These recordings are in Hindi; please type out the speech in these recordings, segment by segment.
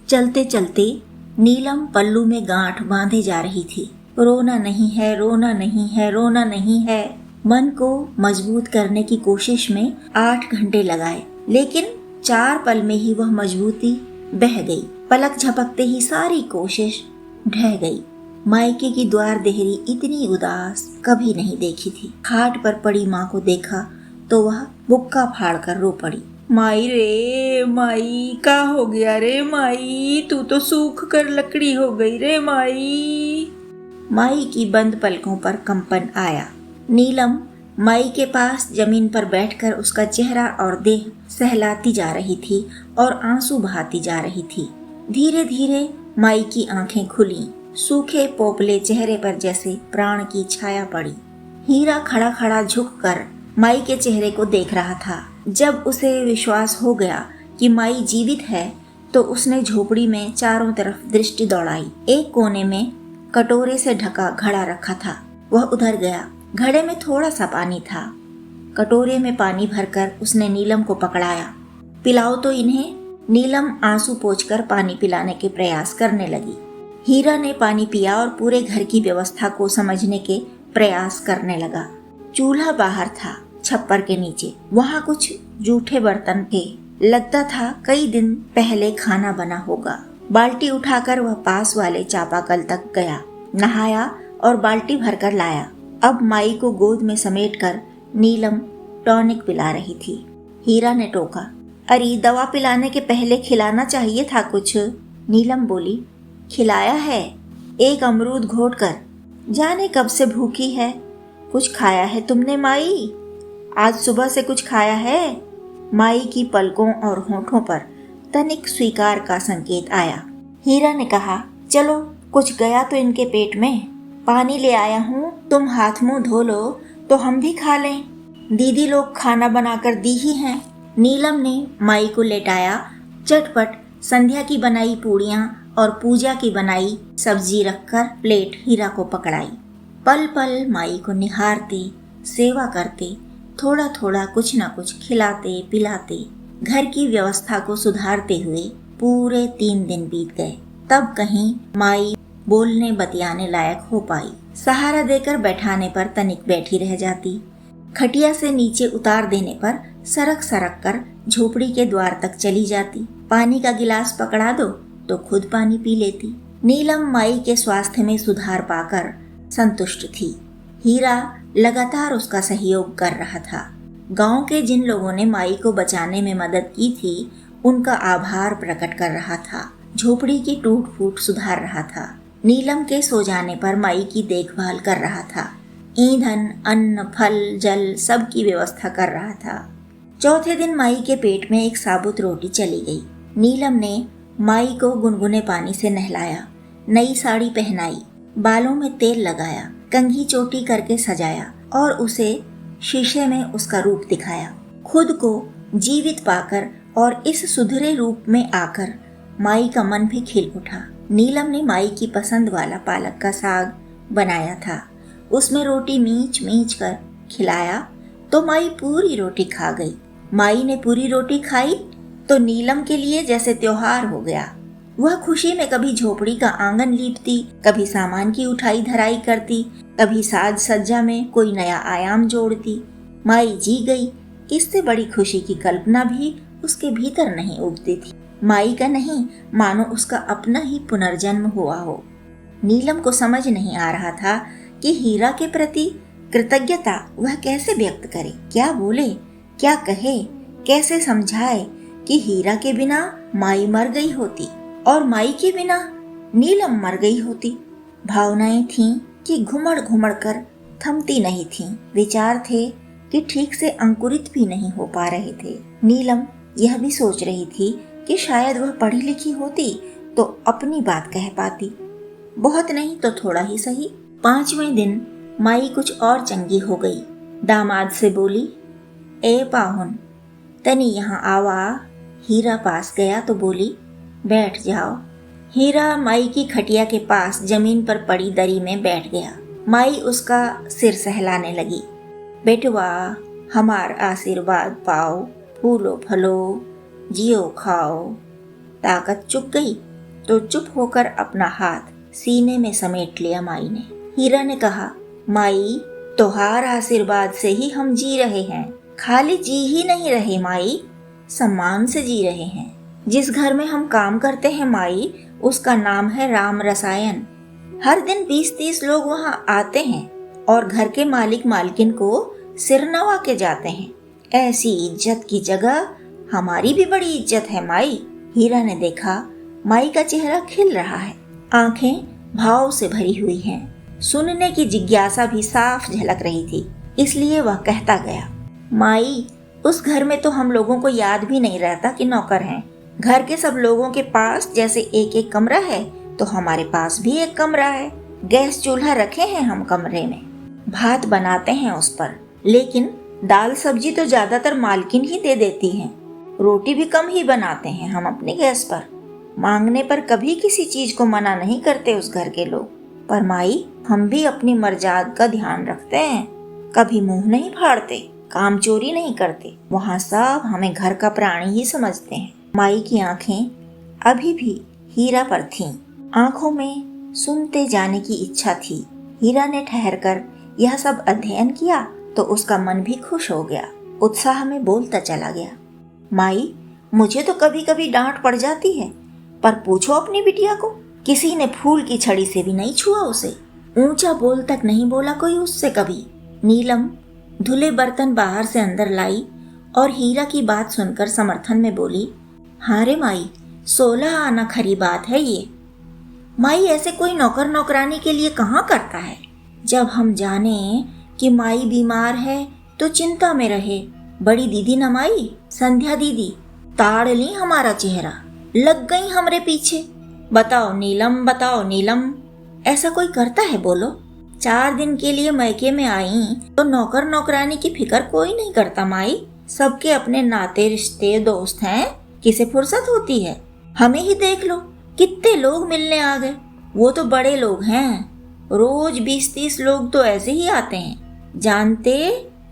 चलते चलते नीलम पल्लू में गांठ बांधे जा रही थी। रोना नहीं है, रोना नहीं है, रोना नहीं है। मन को मजबूत करने की कोशिश में 8 घंटे लगाए, लेकिन 4 पल में ही वह मजबूती बह गई। पलक झपकते ही सारी कोशिश ढह गई। मायके की द्वार देहरी इतनी उदास कभी नहीं देखी थी। खाट पर पड़ी माँ को देखा तो वह बुक्का फाड़ कर रो पड़ी। माई रे माई, का हो गया रे माई, तू तो सूख कर लकड़ी हो गई रे माई। माई की बंद पलकों पर कंपन आया। नीलम माई के पास जमीन पर बैठकर उसका चेहरा और देह सहलाती जा रही थी और आंसू बहाती जा रही थी। धीरे धीरे माई की आंखें खुली। सूखे पोपले चेहरे पर जैसे प्राण की छाया पड़ी। हीरा खड़ा खड़ा झुककर माई के चेहरे को देख रहा था। जब उसे विश्वास हो गया कि माई जीवित है तो उसने झोपड़ी में चारों तरफ दृष्टि दौड़ाई। एक कोने में कटोरे से ढका घड़ा रखा था, वह उधर गया। घड़े में थोड़ा सा पानी था। कटोरे में पानी भरकर उसने नीलम को पकड़ाया। पिलाओ तो इन्हें। नीलम आंसू पोंछकर पानी पिलाने के प्रयास करने लगी। हीरा ने पानी पिया और पूरे घर की व्यवस्था को समझने के प्रयास करने लगा। चूल्हा बाहर था, छप्पर के नीचे। वहाँ कुछ जूठे बर्तन थे। लगता था कई दिन पहले खाना बना होगा। बाल्टी उठाकर वह पास वाले चापाकल तक गया, नहाया और बाल्टी भरकर लाया। अब माई को गोद में समेटकर नीलम टॉनिक पिला रही थी। हीरा ने टोका, अरे दवा पिलाने के पहले खिलाना चाहिए था कुछ। नीलम बोली, खिलाया है, एक अमरूद घोट कर। जाने कब से भूखी है। कुछ खाया है तुमने माई? आज सुबह से कुछ खाया है? माई की पलकों और होठों पर तनिक स्वीकार का संकेत आया। हीरा ने कहा, चलो कुछ गया तो इनके पेट में। पानी ले आया हूँ, तुम हाथ मुंह धो लो तो हम भी खा लें। दीदी लोग खाना बनाकर दी ही हैं। नीलम ने माई को लेटाया। चटपट संध्या की बनाई पूड़ियाँ और पूजा की बनाई सब्जी रखकर प्लेट हीरा को पकड़ाई। पल पल माई को निहारते, सेवा करते, थोड़ा थोड़ा कुछ न कुछ खिलाते पिलाते, घर की व्यवस्था को सुधारते हुए पूरे 3 दिन बीत गए। तब कहीं माई बोलने बतियाने लायक हो पाई। सहारा देकर बैठाने पर तनिक बैठी रह जाती। खटिया से नीचे उतार देने पर सरक सरक कर झोपड़ी के द्वार तक चली जाती। पानी का गिलास पकड़ा दो तो खुद पानी पी लेती। नीलम माई के स्वास्थ्य में सुधार पाकर संतुष्ट थी। हीरा लगातार उसका सहयोग कर रहा था। गांव के जिन लोगों ने माई को बचाने में मदद की थी, उनका आभार प्रकट कर रहा था। झोपड़ी की टूट फूट सुधार रहा था। नीलम के सो जाने पर माई की देखभाल कर रहा था। ईंधन, अन्न, फल, जल सब की व्यवस्था कर रहा था। चौथे दिन माई के पेट में एक साबुत रोटी चली गई। नीलम ने माई को गुनगुने पानी से नहलाया, नई साड़ी पहनाई, बालों में तेल लगाया, कंघी चोटी करके सजाया और उसे शीशे में उसका रूप दिखाया। खुद को जीवित पाकर और इस सुधरे रूप में आकर माई का मन भी खिल उठा। नीलम ने माई की पसंद वाला पालक का साग बनाया था। उसमें रोटी मीच मीच कर खिलाया तो माई पूरी रोटी खा गई। माई ने पूरी रोटी खाई तो नीलम के लिए जैसे त्योहार हो गया। वह खुशी में कभी झोपड़ी का आंगन लीपती, कभी सामान की उठाई धराई करती, कभी साज सज्जा में कोई नया आयाम जोड़ती। माई जी गई, इससे बड़ी खुशी की कल्पना भी उसके भीतर नहीं उगती थी। माई का नहीं, मानो उसका अपना ही पुनर्जन्म हुआ हो। नीलम को समझ नहीं आ रहा था कि हीरा के प्रति कृतज्ञता वह कैसे व्यक्त करे, क्या बोले, क्या कहे, कैसे समझाए कि हीरा के बिना माई मर गई होती और माई के बिना नीलम मर गई होती। भावनाएं थीं कि घुमड़ घुमड़ कर थमती नहीं थीं। विचार थे कि ठीक से अंकुरित भी नहीं हो पा रहे थे। नीलम यह भी सोच रही थी कि शायद वह पढ़ी लिखी होती तो अपनी बात कह पाती, बहुत नहीं तो थोड़ा ही सही। 5वें दिन माई कुछ और चंगी हो गई। दामाद से बोली, ए पाहुन, तनी यहाँ आवा। हीरा पास गया तो बोली, बैठ जाओ। हीरा माई की खटिया के पास जमीन पर पड़ी दरी में बैठ गया। माई उसका सिर सहलाने लगी। बेटवा, हमार आशीर्वाद पाओ, फूलो फलो, जियो खाओ। ताकत चुक गई तो चुप होकर अपना हाथ सीने में समेट लिया माई ने। हीरा ने कहा, माई, तोहार आशीर्वाद से ही हम जी रहे हैं। खाली जी ही नहीं रहे माई, सम्मान से जी रहे हैं। जिस घर में हम काम करते हैं माई, उसका नाम है राम रसायन। हर दिन 20-30 लोग वहाँ आते हैं और घर के मालिक मालकिन को सिर नवा के जाते हैं। ऐसी इज्जत की जगह हमारी भी बड़ी इज्जत है माई। हीरा ने देखा माई का चेहरा खिल रहा है, आंखें भाव से भरी हुई हैं। सुनने की जिज्ञासा भी साफ झलक रही थी, इसलिए वह कहता गया, माई, उस घर में तो हम लोगों को याद भी नहीं रहता कि नौकर हैं। घर के सब लोगों के पास जैसे एक एक कमरा है, तो हमारे पास भी एक कमरा है। गैस चूल्हा रखे हैं हम कमरे में, भात बनाते हैं उस पर, लेकिन दाल सब्जी तो ज्यादातर मालकिन ही दे देती हैं। रोटी भी कम ही बनाते हैं हम अपने गैस पर। मांगने पर कभी किसी चीज को मना नहीं करते उस घर के लोग। पर माई, हम भी अपनी मर्जाद का ध्यान रखते हैं, कभी मुंह नहीं फाड़ते, काम चोरी नहीं करते। वहाँ सब हमें घर का प्राणी ही समझते हैं। माई की आंखें अभी भी हीरा पर थीं। आंखों में सुनते जाने की इच्छा थी। हीरा ने ठहरकर यह सब अध्ययन किया तो उसका मन भी खुश हो गया। उत्साह में बोलता चला गया, माई, मुझे तो कभी कभी डांट पड़ जाती है, पर पूछो अपनी बिटिया को, किसी ने फूल की छड़ी से भी नहीं छुआ उसे। ऊंचा बोल तक नहीं बोला कोई उससे कभी। नीलम धुले बर्तन बाहर से अंदर लाई और हीरा की बात सुनकर समर्थन में बोली, हाँ रे माई, 16 आना खरी बात है ये। माई ऐसे कोई नौकर नौकरानी के लिए कहाँ करता है। जब हम जाने कि माई बीमार है तो चिंता में रहे। बड़ी दीदी न माई, संध्या दीदी, ताड़ ली हमारा चेहरा, लग गई हमरे पीछे। बताओ नीलम, बताओ नीलम, ऐसा कोई करता है बोलो। 4 दिन के लिए मैके में आई तो नौकर नौकरानी की फिक्र कोई नहीं करता माई। सबके अपने नाते रिश्ते दोस्त हैं, किसे फुर्सत होती है। हमें ही देख लो, कितने लोग मिलने आ गए। वो तो बड़े लोग हैं, रोज 20-30 लोग तो ऐसे ही आते हैं। जानते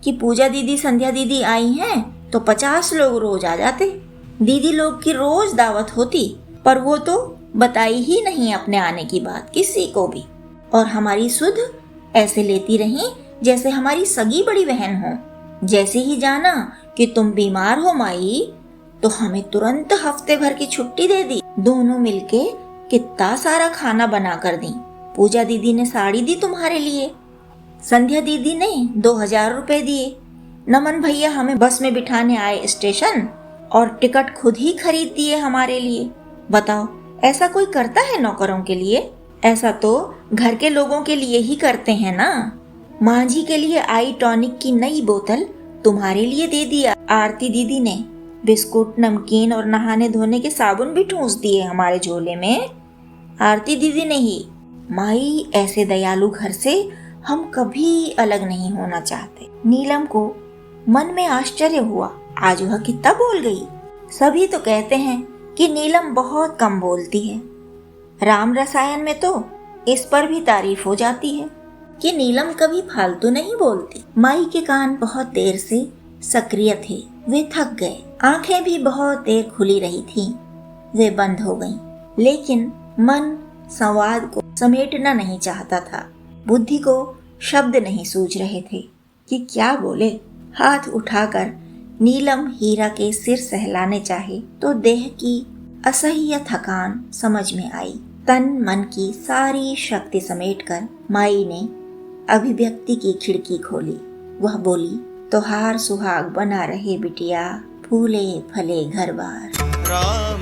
कि पूजा दीदी संध्या दीदी आई हैं तो 50 लोग रोज आ जाते। दीदी लोग की रोज दावत होती, पर वो तो बताई ही नहीं अपने आने की बात किसी को भी। और हमारी सुध ऐसे लेती रही जैसे हमारी सगी बड़ी बहन हो। जैसे ही जाना कि तुम बीमार हो माई, तो हमें तुरंत हफ्ते भर की छुट्टी दे दी। दोनों मिलके कितना सारा खाना बना कर दी। पूजा दीदी ने साड़ी दी तुम्हारे लिए, संध्या दीदी ने 2000 रुपए दिए। नमन भैया हमें बस में बिठाने आए स्टेशन और टिकट खुद ही खरीद दिए हमारे लिए। बताओ, ऐसा कोई करता है नौकरों के लिए? ऐसा तो घर के लोगों के लिए ही करते हैं ना। मांझी के लिए आई टॉनिक की नई बोतल तुम्हारे लिए दे दिया आरती दीदी ने। बिस्कुट, नमकीन और नहाने धोने के साबुन भी ठूंस दिए हमारे झोले में, आरती दीदी ने ही। माई, ऐसे दयालु घर से हम कभी अलग नहीं होना चाहते। नीलम को मन में आश्चर्य हुआ, आज वह कितना बोल गई। सभी तो कहते हैं कि नीलम बहुत कम बोलती है। राम रसायन में तो इस पर भी तारीफ हो जाती है कि नीलम कभी फालतू नहीं बोलती। माई के कान बहुत देर से सक्रिय थे, वे थक गए। आंखें भी बहुत देर खुली रही थीं, वे बंद हो गईं। लेकिन मन संवाद को समेटना नहीं चाहता था। बुद्धि को शब्द नहीं सूझ रहे थे कि क्या बोले। हाथ उठाकर नीलम हीरा के सिर सहलाने चाहे तो देह की असह्य थकान समझ में आई। तन मन की सारी शक्ति समेटकर माई ने अभिव्यक्ति की खिड़की खोली। वह बोली, तोहार सुहाग बना रहे बिटिया, फूले फले घर बार। राम